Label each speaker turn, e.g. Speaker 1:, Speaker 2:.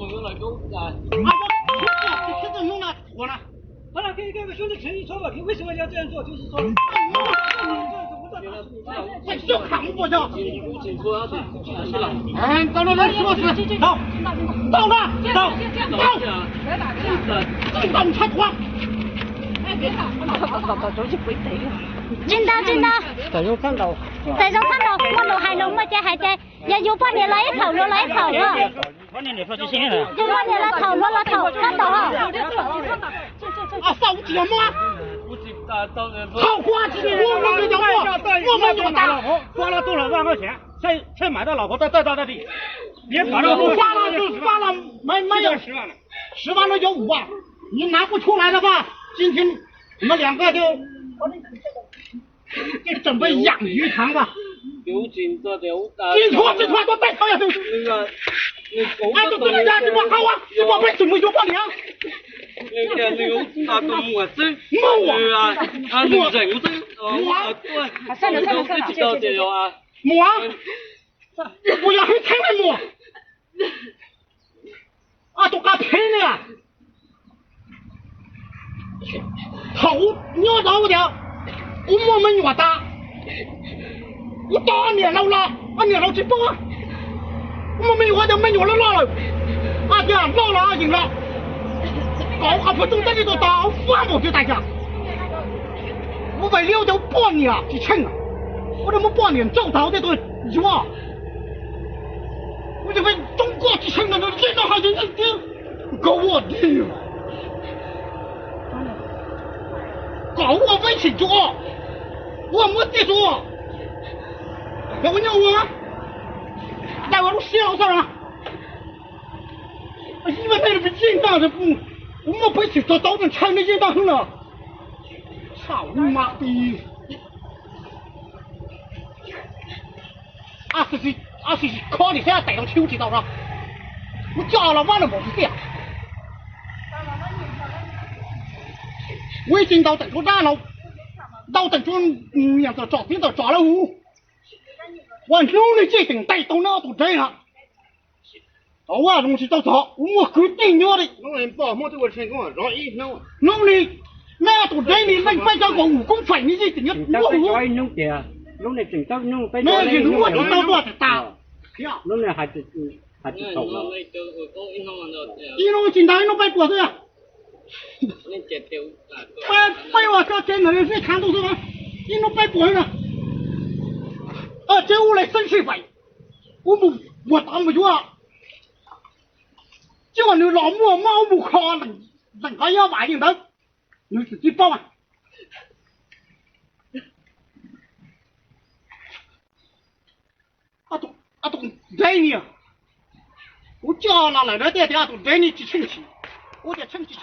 Speaker 1: 用来勾啊！
Speaker 2: 这种用了我呢？
Speaker 3: 好了，给兄弟诚意说吧，你为什么要这样做？就是说，
Speaker 2: 这就扛不着。
Speaker 1: 请说要去了。
Speaker 2: 到了来说是到了，到，进到拆光。
Speaker 4: 进到。
Speaker 3: 在用看到，
Speaker 4: 我路还路乜啫係啫，又要幫你攞一頭啊！
Speaker 3: 反正你說就行了。
Speaker 4: 要幫你攞頭，看到啊！
Speaker 2: 啊，少节目啊！好花钱，我们这叫我们就打，
Speaker 3: 花了多少万块钱才买到老婆在到的地，别把这个
Speaker 2: 花了，没有
Speaker 3: 10万了
Speaker 2: ，10万了就5万，你拿不出来的话，今天你们2个就准备养鱼塘吧。
Speaker 1: 有钱就有
Speaker 2: 进错都带头呀！哎，都跟人家什么好啊？什么被准备就帮你啊？
Speaker 1: 你咁我先，
Speaker 2: 冇啊！
Speaker 1: 你整我先，對，就有啊，
Speaker 2: 冇啊！我要去聽你冇啊！都咁拼的呀！頭尿到我條，我們越大，我當年老了，年老去幫，我們越就沒有了老了，這樣老了贏了。搞不懂这里头打翻我就大家，我为了就半年了，去称了，我这么半年走到这都1万，我就为中国去称了，这个好像是搞我的，搞我没去做，我没得做，要不要我？带我都笑死了，因为那里边进大的不。我们不去做刀子拆那些当了，操你妈的！20几靠你现在逮到秋季刀上，我叫了完了我不这样，我已经到等出大了，到等出样子找兵的抓了我努力这顶带到那都这样。我啊，东西都找，我决定要的。
Speaker 3: 农人报么这个成功，让一弄。
Speaker 2: 弄你，那都给你们别叫我武功费，你这怎样？
Speaker 3: 我弄的，弄的正常弄，
Speaker 2: 那是我就到多大？
Speaker 3: 弄的还是丑了。
Speaker 2: 一弄进来，一弄白脖子。白我说真的是看都是吗？一弄白脖子。这我来生水费，我打不住啊。叫你老母猫不可能，人家要买你的，你自己报啊！都给你，我叫了来了点都给你去称起，我得称起。